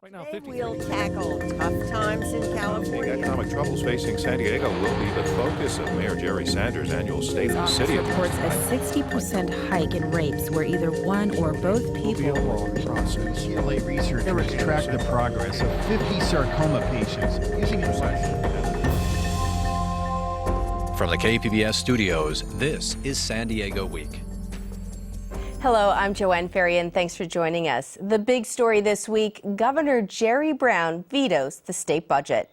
Right now, Today 50. we'll tackle tough times in The California. economic troubles facing San Diego will be the focus of Mayor Jerry Sanders' annual State of the Office City reports address a tonight. 60% hike in rapes where either one or both Will be a people. long process. UCLA researchers track the progress of 50 sarcoma patients using From the KPBS studios, this is San Diego Week. Hello, I'm Joanne Ferry, and thanks for joining us. The big story this week, Governor Jerry Brown vetoes the state budget.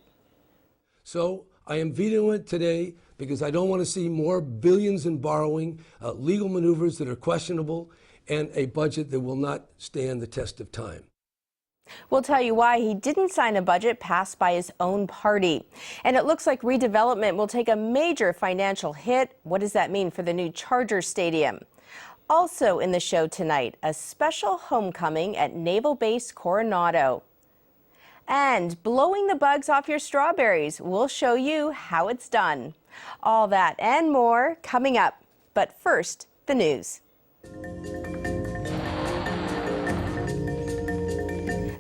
So I am vetoing it today because I don't want to see more billions in borrowing, legal maneuvers that are questionable, and a budget that will not stand the test of time. We'll tell you why he didn't sign a budget passed by his own party. And it looks like redevelopment will take a major financial hit. What does that mean for the new Charger Stadium? Also in the show tonight, a special homecoming at Naval Base Coronado. And blowing the bugs off your strawberries. We'll show you how it's done. All that and more coming up. But first, the news.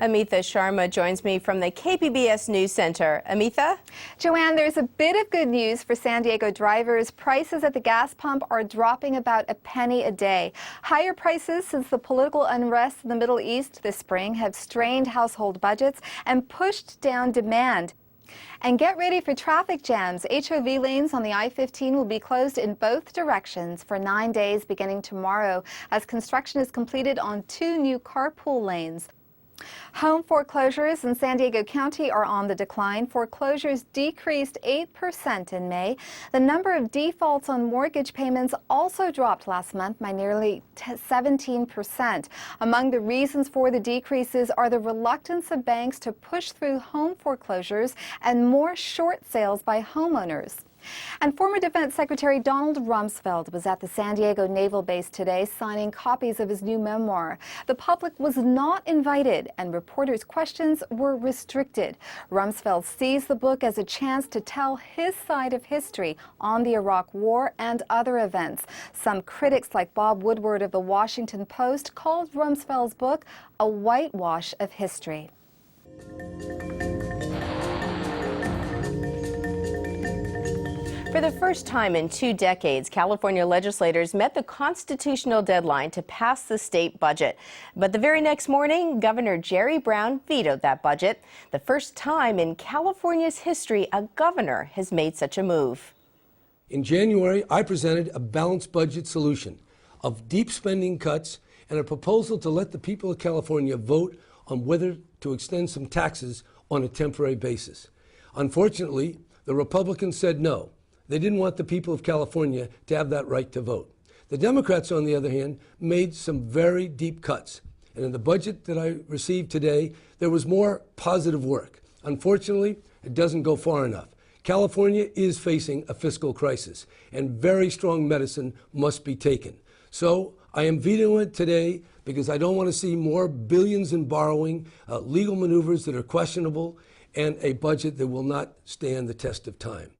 Amitha Sharma joins me from the KPBS News Center. Amitha? Joanne, there's a bit of good news for San Diego drivers. Prices at the gas pump are dropping about a penny a day. Higher prices since the political unrest in the Middle East this spring have strained household budgets and pushed down demand. And get ready for traffic jams. HOV lanes on the I-15 will be closed in both directions for 9 days beginning tomorrow as construction is completed on 2 new carpool lanes. Home foreclosures in San Diego County are on the decline. Foreclosures decreased 8% in May. The number of defaults on mortgage payments also dropped last month by nearly 17%. Among the reasons for the decreases are the reluctance of banks to push through home foreclosures and more short sales by homeowners. And former Defense Secretary Donald Rumsfeld was at the San Diego Naval Base today signing copies of his new memoir. The public was not invited and reporters' questions were restricted. Rumsfeld sees the book as a chance to tell his side of history on the Iraq War and other events. Some critics like Bob Woodward of the Washington Post called Rumsfeld's book a whitewash of history. For the first time in 2 decades, California legislators met the constitutional deadline to pass the state budget. But the very next morning, Governor Jerry Brown vetoed that budget. The first time in California's history a governor has made such a move. In January, I presented a balanced budget solution of deep spending cuts and a proposal to let the people of California vote on whether to extend some taxes on a temporary basis. Unfortunately, the Republicans said no. They didn't want the people of California to have that right to vote. The Democrats, on the other hand, made some very deep cuts. And in the budget that I received today, there was more positive work. Unfortunately, it doesn't go far enough. California is facing a fiscal crisis, and very strong medicine must be taken. So I am vetoing it today because I don't want to see more billions in borrowing, legal maneuvers that are questionable, and a budget that will not stand the test of time.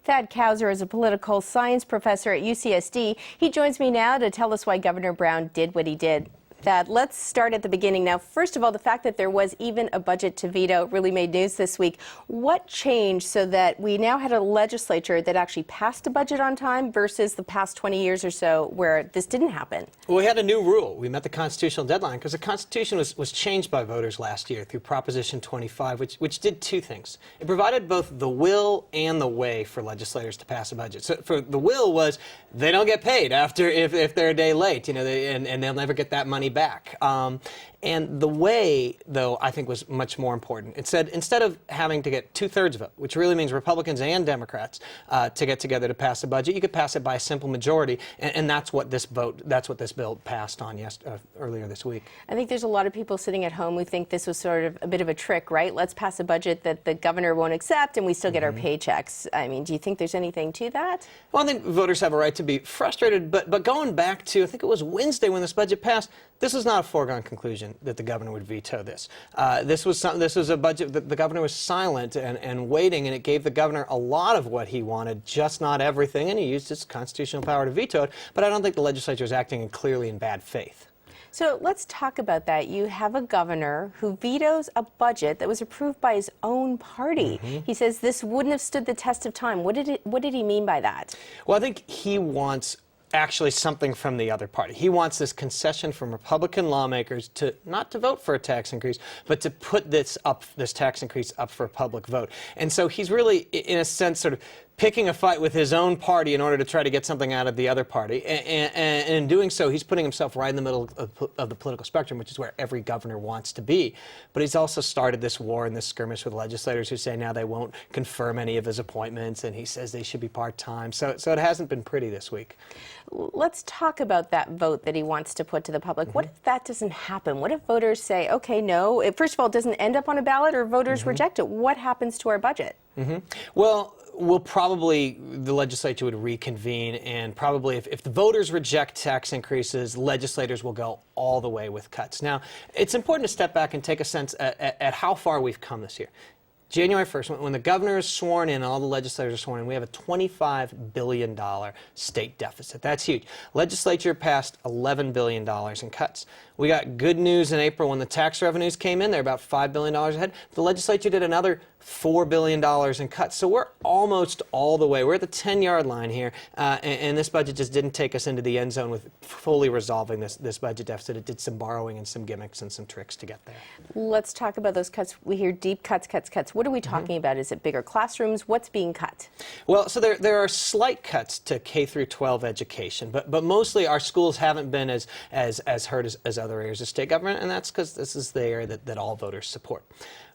Thad Kauser is a political science professor at UCSD. He joins me now to tell us why Governor Brown did what he did. Thad, let's start at the beginning now. First of all, the fact that there was even a budget to veto really made news this week. What changed so that we now had a legislature that actually passed a budget on time versus the past 20 years or so where this didn't happen? Well, we had a new rule. We met the constitutional deadline because the Constitution was changed by voters last year through Proposition 25, which did 2 things. It provided both the will and the way for legislators to pass a budget. So for the will was they don't get paid after if they're a day late, and they'll never get that money back. And the way, though, I think was much more important. It said instead of having to get 2/3 vote, which really means Republicans and Democrats to get together to pass a budget, you could pass it by a simple majority, and that's what this bill passed on earlier this week. I think there's a lot of people sitting at home who think this was sort of a bit of a trick, right? Let's pass a budget that the governor won't accept and we still get our paychecks. I mean, do you think there's anything to that? Well, I think voters have a right to be frustrated, but going back to, I think it was Wednesday when this budget passed, this was not a foregone conclusion that the governor would veto this. This was a budget that the governor was silent and waiting, and it gave the governor a lot of what he wanted, just not everything, and he used his constitutional power to veto it. But I don't think the legislature is acting clearly in bad faith. So let's talk about that. You have a governor who vetoes a budget that was approved by his own party. He says this wouldn't have stood the test of time. What did he mean by that? Well, I think he wants actually something from the other party. He wants this concession from Republican lawmakers to not to vote for a tax increase, but to put this tax increase up for a public vote. And so he's really, in a sense, sort of picking a fight with his own party in order to try to get something out of the other party. And in doing so, he's putting himself right in the middle of the political spectrum, which is where every governor wants to be. But he's also started this war and this skirmish with legislators who say now they won't confirm any of his appointments, and he says they should be part-time. So it hasn't been pretty this week. Let's talk about that vote that he wants to put to the public. What if that doesn't happen? What if voters say, okay, no, first of all, it doesn't end up on a ballot, or voters reject it? What happens to our budget? Well, the legislature would reconvene, and probably if the voters reject tax increases, legislators will go all the way with cuts. Now, it's important to step back and take a sense at how far we've come this year. January 1st, when the governor is sworn in and all the legislators are sworn in, we have a $25 billion state deficit. That's huge. Legislature passed $11 billion in cuts. We got good news in April when the tax revenues came in. They're about $5 billion ahead. The legislature did another $4 billion in cuts. So we're almost all the way. We're at the 10-yard line here, and this budget just didn't take us into the end zone with fully resolving this budget deficit. It did some borrowing and some gimmicks and some tricks to get there. Let's talk about those cuts. We hear deep cuts, cuts, cuts. What are we talking about? Is it bigger classrooms? What's being cut? Well, so there are slight cuts to K through 12 education, but mostly our schools haven't been as hurt as other areas of state government, and that's because this is the area that all voters support.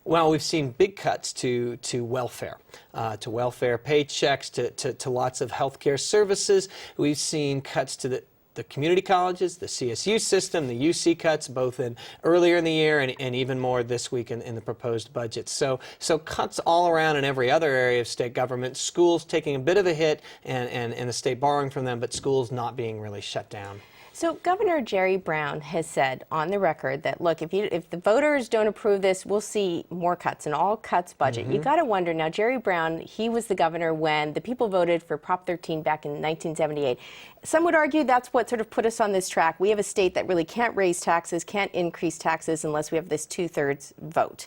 Well, we've seen big cuts to welfare paychecks, to lots of healthcare services. We've seen cuts to the community colleges, the CSU system, the UC cuts, both earlier in the year and even more this week in the proposed budget. So cuts all around in every other area of state government. Schools taking a bit of a hit and the state borrowing from them, but schools not being really shut down. So Governor Jerry Brown has said on the record that, look, if the voters don't approve this, we'll see more cuts, an all-cuts budget. You got to wonder, now, Jerry Brown, he was the governor when the people voted for Prop 13 back in 1978. Some would argue that's what sort of put us on this track. We have a state that really can't raise taxes, can't increase taxes unless we have this two-thirds vote.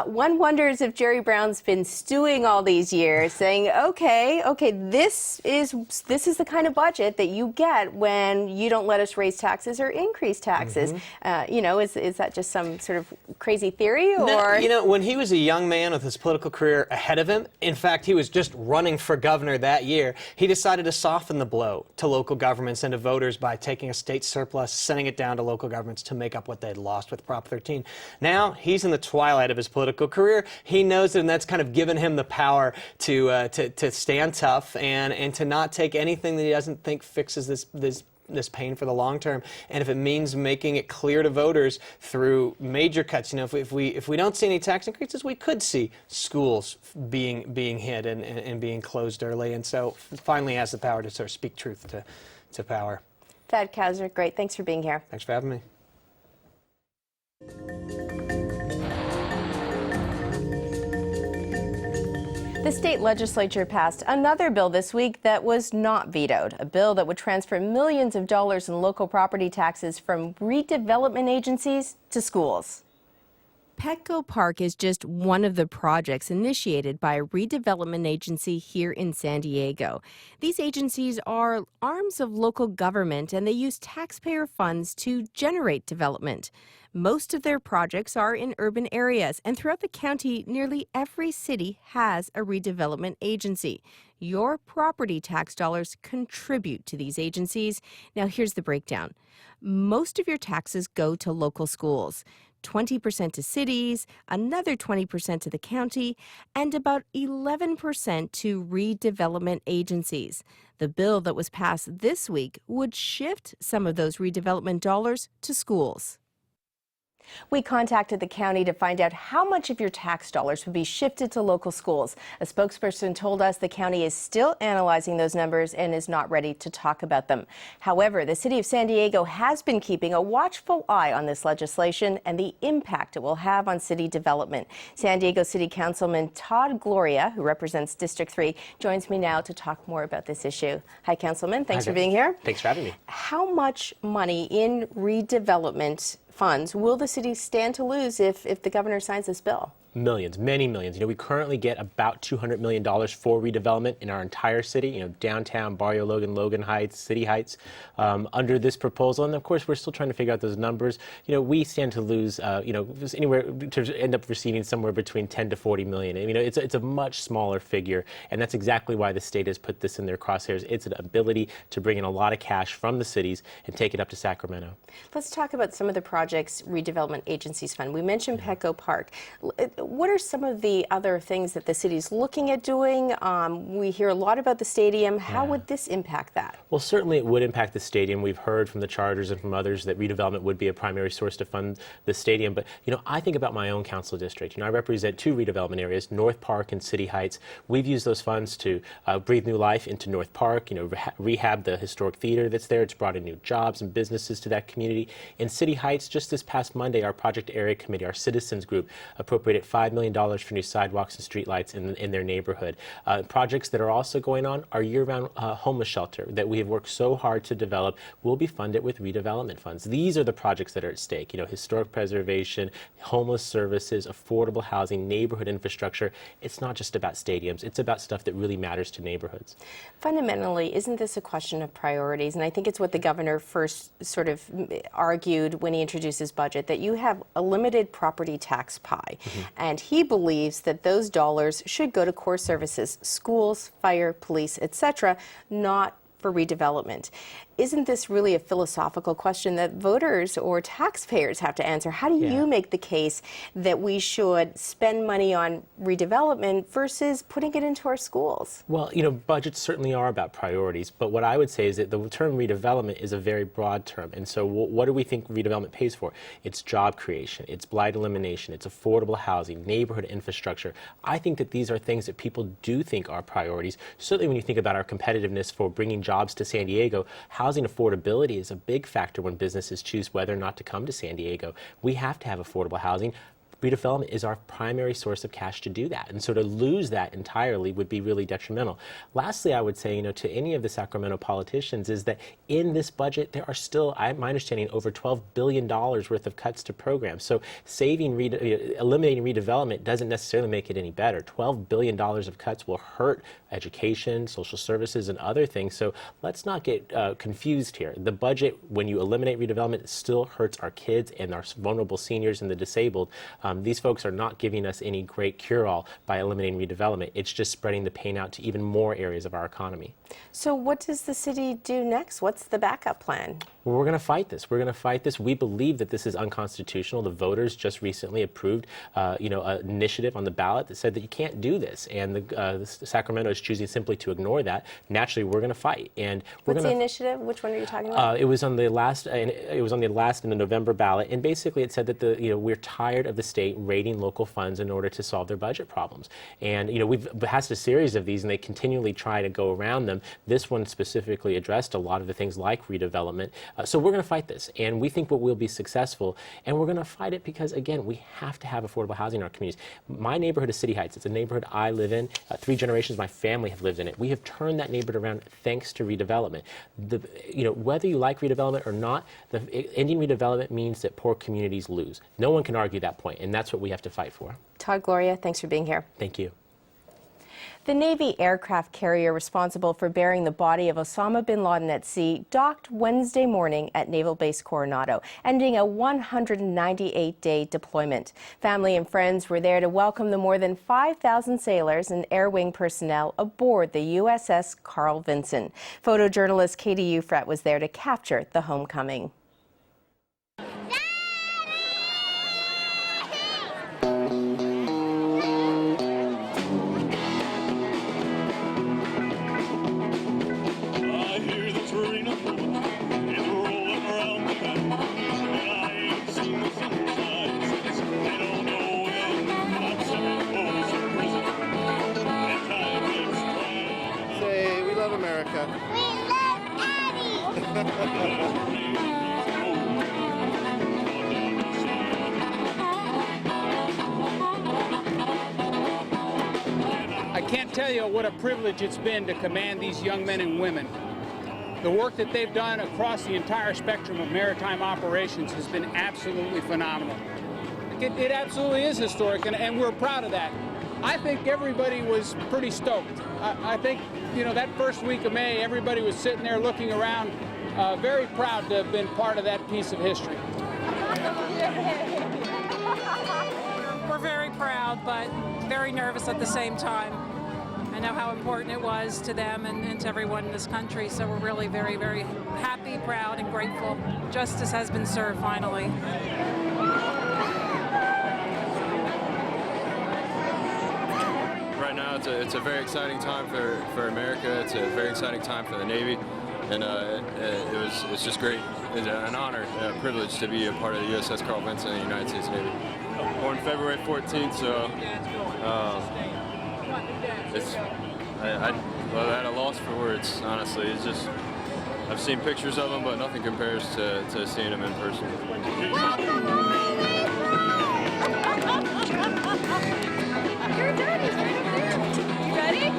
One wonders if Jerry Brown's been stewing all these years, saying, okay, this is the kind of budget that you get when you don't let us raise taxes or increase taxes. Is that just some sort of crazy theory? Or no, when he was a young man with his political career ahead of him, in fact, he was just running for governor that year, he decided to soften the blow to local governments and to voters by taking a state surplus, sending it down to local governments to make up what they'd lost with Prop 13. Now, he's in the twilight of his political career. He knows it, and that's kind of given him the power to stand tough and to not take anything that he doesn't think fixes this pain for the long term. And if it means making it clear to voters through major cuts, if we don't see any tax increases, we could see schools being hit and being closed early. And so finally has the power to sort of speak truth to power. Thad Kaiser, great. Thanks for being here. Thanks for having me. The state legislature passed another bill this week that was not vetoed, a bill that would transfer millions of dollars in local property taxes from redevelopment agencies to schools. Petco Park is just one of the projects initiated by a redevelopment agency here in San Diego. These agencies are arms of local government, and they use taxpayer funds to generate development. Most of their projects are in urban areas, and throughout the county, nearly every city has a redevelopment agency. Your property tax dollars contribute to these agencies. Now, here's the breakdown. Most of your taxes go to local schools. 20% to cities, another 20% to the county, and about 11% to redevelopment agencies. The bill that was passed this week would shift some of those redevelopment dollars to schools. We contacted the county to find out how much of your tax dollars would be shifted to local schools. A spokesperson told us the county is still analyzing those numbers and is not ready to talk about them. However, the city of San Diego has been keeping a watchful eye on this legislation and the impact it will have on city development. San Diego City Councilman Todd Gloria, who represents District 3, joins me now to talk more about this issue. Hi, Councilman. Thanks for being here. Thanks for having me. How much money in redevelopment funds will the city stand to lose if the governor signs this bill? Millions, many millions. We currently get about $200 million for redevelopment in our entire city, downtown, Barrio Logan, Logan Heights, City Heights, under this proposal. And of course, we're still trying to figure out those numbers. We stand to lose, anywhere to end up receiving somewhere between 10 to 40 million. It's a much smaller figure. And that's exactly why the state has put this in their crosshairs. It's an ability to bring in a lot of cash from the cities and take it up to Sacramento. Let's talk about some of the projects redevelopment agencies fund. We mentioned Petco Park. What are some of the other things that the city's looking at doing? We hear a lot about the stadium. How would this impact that? Well, certainly it would impact the stadium. We've heard from the charters and from others that redevelopment would be a primary source to fund the stadium. But, I think about my own council district. I represent two redevelopment areas, North Park and City Heights. We've used those funds to breathe new life into North Park, rehab the historic theater that's there. It's brought in new jobs and businesses to that community. In City Heights, just this past Monday, our Project Area Committee, our citizens group, appropriated $5 million for new sidewalks and streetlights in their neighborhood. Projects that are also going on are year-round homeless shelter that we have worked so hard to develop will be funded with redevelopment funds. These are the projects that are at stake. Historic preservation, homeless services, affordable housing, neighborhood infrastructure. It's not just about stadiums. It's about stuff that really matters to neighborhoods. Fundamentally, isn't this a question of priorities? And I think it's what the governor first sort of argued when he introduced his budget, that you have a limited property tax pie. And he believes that those dollars should go to core services, schools, fire, police, etc., not for redevelopment. Isn't this really a philosophical question that voters or taxpayers have to answer? How do you make the case that we should spend money on redevelopment versus putting it into our schools? Well, budgets certainly are about priorities, but what I would say is that the term redevelopment is a very broad term. And so what do we think redevelopment pays for? It's job creation, it's blight elimination, it's affordable housing, neighborhood infrastructure. I think that these are things that people do think are priorities. Certainly when you think about our competitiveness for bringing jobs to San Diego, housing affordability is a big factor when businesses choose whether or not to come to San Diego. We have to have affordable housing. Redevelopment is our primary source of cash to do that. And so to lose that entirely would be really detrimental. Lastly, I would say, to any of the Sacramento politicians is that in this budget, there are still, my understanding, over $12 billion worth of cuts to programs. So eliminating redevelopment doesn't necessarily make it any better. $12 billion of cuts will hurt education, social services, and other things. So let's not get confused here. The budget, when you eliminate redevelopment, still hurts our kids and our vulnerable seniors and the disabled. These folks are not giving us any great cure-all by eliminating redevelopment. It's just spreading the pain out to even more areas of our economy. So what does the city do next? What's the backup plan? Well, we're going to fight this. We're going to fight this. We believe that this is unconstitutional. The voters just recently approved, an initiative on the ballot that said that you can't do this, and the Sacramento is choosing simply to ignore that. Naturally, we're going to fight. And what's the initiative? Which one are you talking about? It was on the last. It was on the last in the November ballot, and basically it said that we're tired of the state raiding local funds in order to solve their budget problems. And we've passed a series of these, and they continually try to go around them. This one specifically addressed a lot of the things like redevelopment. So we're going to fight this, and we think we'll be successful. And we're going to fight it because, again, we have to have affordable housing in our communities. My neighborhood is City Heights. It's a neighborhood I live in. 3 generations of my family have lived in it. We have turned that neighborhood around thanks to redevelopment. Whether you like redevelopment or not, ending redevelopment means that poor communities lose. No one can argue that point, and that's what we have to fight for. Todd Gloria, thanks for being here. Thank you. The Navy aircraft carrier responsible for bearing the body of Osama bin Laden at sea docked Wednesday morning at Naval Base Coronado, ending a 198-day deployment. Family and friends were there to welcome the more than 5,000 sailors and Air Wing personnel aboard the USS Carl Vinson. Photojournalist Katie Ufrat was there to capture the homecoming. It's rolling around the bend, and I ain't seen the sunshine. I can't tell you what a privilege it's been to command these young men and women. The work that they've done across the entire spectrum of maritime operations has been absolutely phenomenal. It absolutely is historic, and we're proud of that. I think everybody was pretty stoked. I think, that first week of May, everybody was sitting there looking around, very proud to have been part of that piece of history. We're very proud, but very nervous at the same time. I know how important it was to them and to everyone in this country, so we're really very, very happy, proud, and grateful. Justice has been served, finally. Right now, it's a very exciting time for America. It's a very exciting time for the Navy, and it's just great. It's an honor, a privilege to be a part of the USS Carl Vinson and the United States Navy. Born February 14th, so I'm at a loss for words, honestly. It's just, I've seen pictures of him, but nothing compares to seeing him in person. Your daddy's right up there. You ready?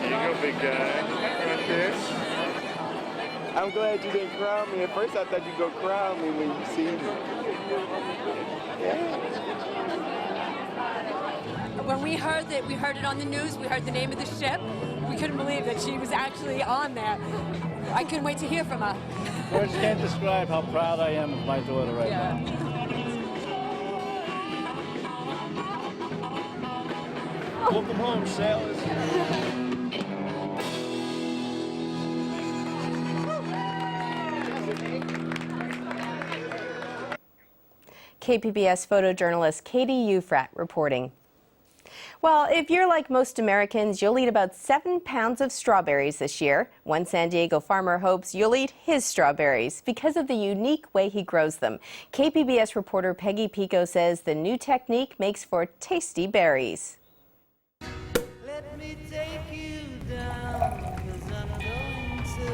There you go, big guy. Right there. I'm glad you didn't crown me. At first I thought you'd go crown me when you see me. Yeah. When we heard it on the news, we heard the name of the ship. We couldn't believe that she was actually on there. I couldn't wait to hear from her. Words can't describe how proud I am of my daughter right now. Welcome home, sailors. KPBS photojournalist Katie Ufrat reporting. Well, if you're like most Americans, you'll eat about 7 pounds of strawberries this year. One San Diego farmer hopes you'll eat his strawberries because of the unique way he grows them. KPBS reporter Peggy Pico says the new technique makes for tasty berries. Let me take you down, 'cause I'm going to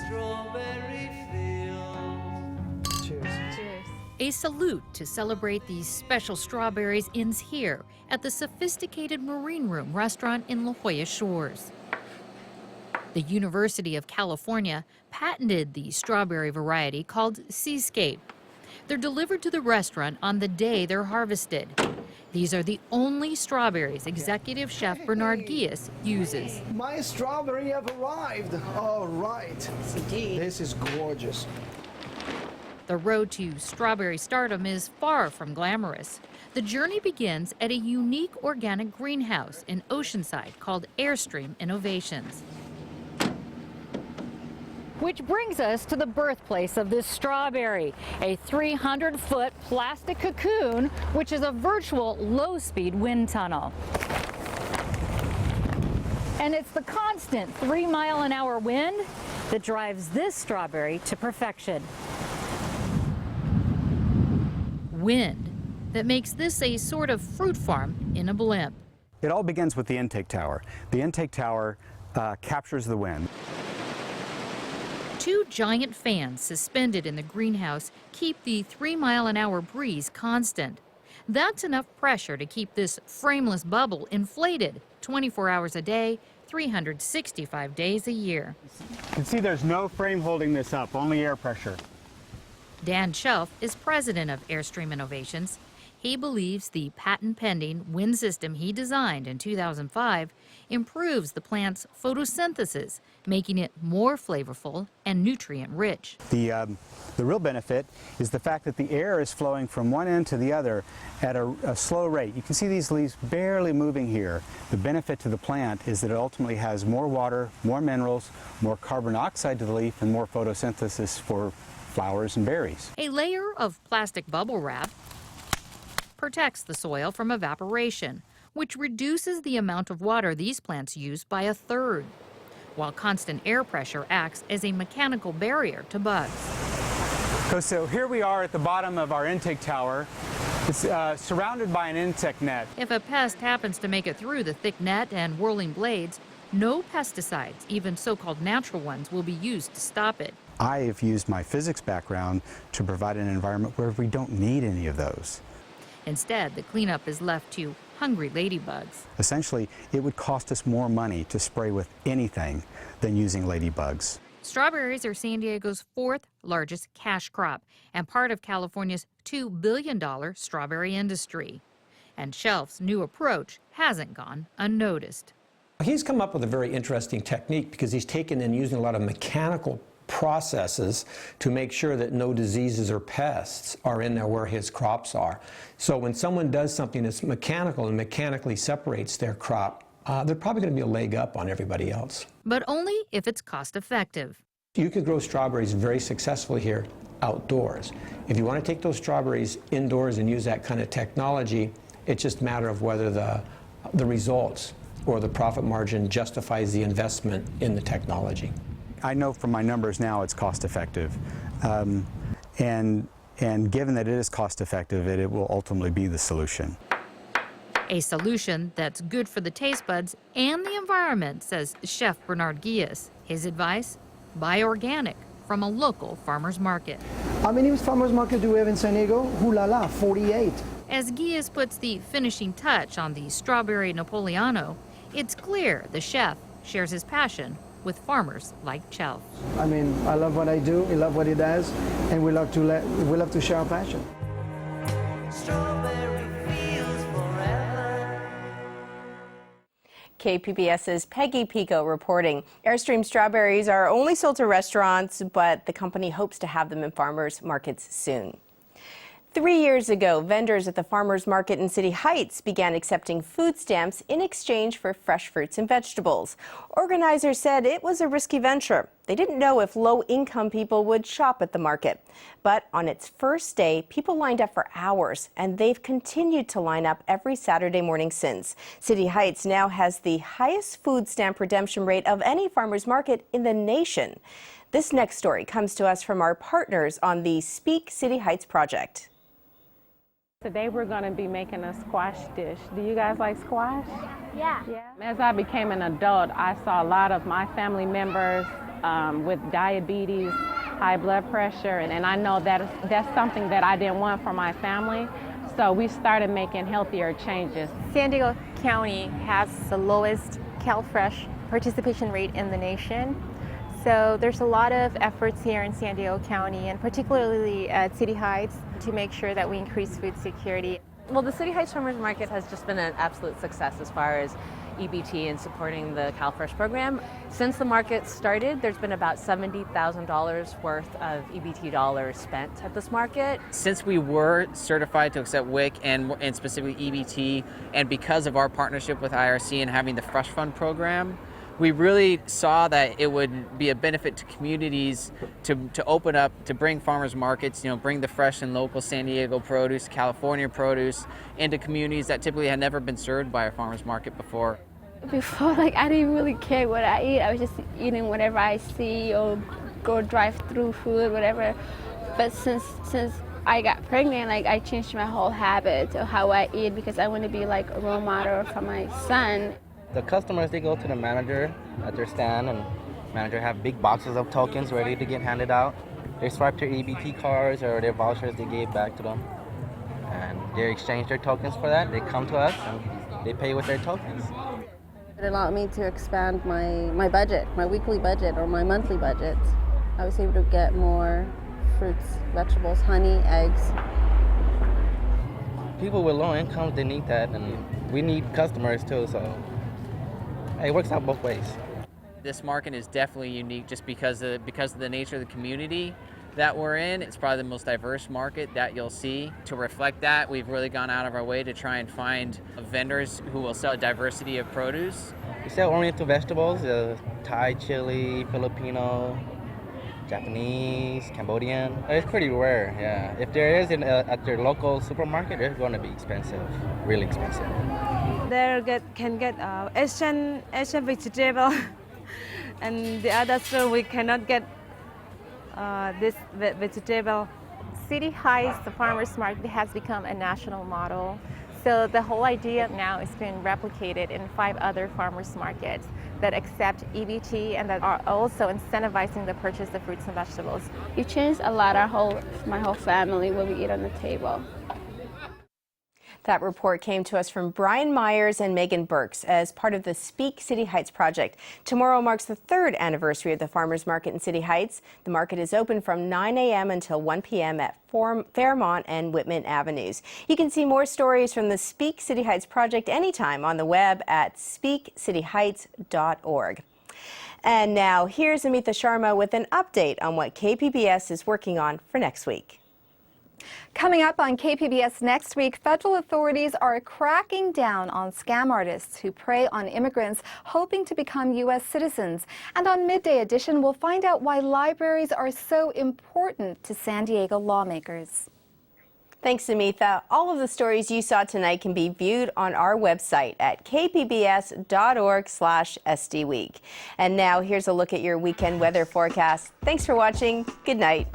strawberry fields. Cheers. Cheers. A salute to celebrate these special strawberries ends here at the sophisticated Marine Room restaurant in La Jolla Shores. The University of California patented the strawberry variety called Seascape. They're delivered to the restaurant on the day they're harvested. These are the only strawberries Executive Chef Bernard Guillas uses. My strawberry have arrived. All right. Indeed. This is gorgeous. The road to strawberry stardom is far from glamorous. The journey begins at a unique organic greenhouse in Oceanside called Airstream Innovations. Which brings us to the birthplace of this strawberry, a 300-foot plastic cocoon, which is a virtual low-speed wind tunnel. And it's the constant 3-mile-an-hour wind that drives this strawberry to perfection. Wind that makes this a sort of fruit farm in a blimp. It all begins with the intake tower. The intake tower captures the wind. 2 giant fans suspended in the greenhouse keep the 3-mile-an-hour breeze constant. That's enough pressure to keep this frameless bubble inflated 24 hours a day, 365 days a year. You can see there's no frame holding this up, only air pressure. Dan Shelf is president of Airstream Innovations. He believes the patent-pending wind system he designed in 2005 improves the plant's photosynthesis, making it more flavorful and nutrient-rich. The real benefit is the fact that the air is flowing from one end to the other at a slow rate. You can see these leaves barely moving here. The benefit to the plant is that it ultimately has more water, more minerals, more carbon dioxide to the leaf, and more photosynthesis for flowers and berries. A layer of plastic bubble wrap protects the soil from evaporation, which reduces the amount of water these plants use by 1/3, while constant air pressure acts as a mechanical barrier to bugs. So here we are at the bottom of our intake tower. It's surrounded by an insect net. If a pest happens to make it through the thick net and whirling blades, No pesticides, even so-called natural ones, will be used to stop it. I've used my physics background to provide an environment where we don't need any of those. Instead, the cleanup is left to hungry ladybugs. Essentially, it would cost us more money to spray with anything than using ladybugs. Strawberries are San Diego's 4th largest cash crop and part of California's $2 billion strawberry industry. And Shelf's new approach hasn't gone unnoticed. He's come up with a very interesting technique because he's taken and using a lot of mechanical processes to make sure that no diseases or pests are in there where his crops are. So when someone does something that's mechanical and mechanically separates their crop, they're probably going to be a leg up on everybody else. But only if it's cost effective. You could grow strawberries very successfully here outdoors. If you want to take those strawberries indoors and use that kind of technology, it's just a matter of whether the results or the profit margin justifies the investment in the technology. I know from my numbers now it's cost effective. And given that it is cost effective, it will ultimately be the solution. A solution that's good for the taste buds and the environment, says Chef Bernard Guillas. His advice? Buy organic from a local farmer's market. How many farmers market do we have in San Diego? Ooh la la, 48. As Guillas puts the finishing touch on the strawberry Napoleano, it's clear the chef shares his passion with farmers like Chelf. I mean, I love what I do, I love what he does, and we love to share our passion. KPBS's Peggy Pico reporting. Airstream strawberries are only sold to restaurants, but the company hopes to have them in farmers markets soon. 3 years ago, vendors at the farmers market in City Heights began accepting food stamps in exchange for fresh fruits and vegetables. Organizers said it was a risky venture. They didn't know if low-income people would shop at the market. But on its first day, people lined up for hours, and they've continued to line up every Saturday morning since. City Heights now has the highest food stamp redemption rate of any farmers market in the nation. This next story comes to us from our partners on the Speak City Heights project. Today we're going to be making a squash dish. Do you guys like squash? Yeah. As I became an adult, I saw a lot of my family members with diabetes, high blood pressure, and I know that's something that I didn't want for my family. So we started making healthier changes. San Diego County has the lowest CalFresh participation rate in the nation. So there's a lot of efforts here in San Diego County, and particularly at City Heights, to make sure that we increase food security. Well, the City Heights Farmers Market has just been an absolute success as far as EBT and supporting the CalFresh program. Since the market started, there's been about $70,000 worth of EBT dollars spent at this market. Since we were certified to accept WIC and specifically EBT, and because of our partnership with IRC and having the Fresh Fund program, we really saw that it would be a benefit to communities to open up, to bring farmers markets, bring the fresh and local San Diego produce, California produce into communities that typically had never been served by a farmers market before. Before, I didn't really care what I eat. I was just eating whatever I see or go drive through food, whatever. But since I got pregnant, I changed my whole habit of how I eat because I want to be like a role model for my son. The customers, they go to the manager at their stand, and manager have big boxes of tokens ready to get handed out. They swipe their EBT cards or their vouchers they gave back to them, and they exchange their tokens for that. They come to us and they pay with their tokens. It allowed me to expand my budget, my weekly budget or my monthly budget. I was able to get more fruits, vegetables, honey, eggs. People with low incomes, they need that, and we need customers too, so it works out both ways. This market is definitely unique just because of the nature of the community that we're in. It's probably the most diverse market that you'll see. To reflect that, we've really gone out of our way to try and find vendors who will sell a diversity of produce. We sell oriental vegetables, Thai, chili, Filipino, Japanese, Cambodian. It's pretty rare, yeah. If there is at your local supermarket, it's going to be expensive, really expensive. There can get Asian vegetable, and the other store we cannot get this vegetable. City Heights, the farmers market, has become a national model. So the whole idea now is being replicated in 5 other farmers markets. that accept EBT and that are also incentivizing the purchase of fruits and vegetables. You changed a lot, my whole family, what we eat on the table. That report came to us from Brian Myers and Megan Burks as part of the Speak City Heights project. Tomorrow marks the 3rd anniversary of the Farmers Market in City Heights. The market is open from 9 a.m. until 1 p.m. at Fairmont and Whitman Avenues. You can see more stories from the Speak City Heights project anytime on the web at speakcityheights.org. And now here's Amitha Sharma with an update on what KPBS is working on for next week. Coming up on KPBS next week, federal authorities are cracking down on scam artists who prey on immigrants hoping to become U.S. citizens. And on Midday Edition, we'll find out why libraries are so important to San Diego lawmakers. Thanks, Amitha. All of the stories you saw tonight can be viewed on our website at kpbs.org/SDweek. And now here's a look at your weekend weather forecast. Thanks for watching. Good night.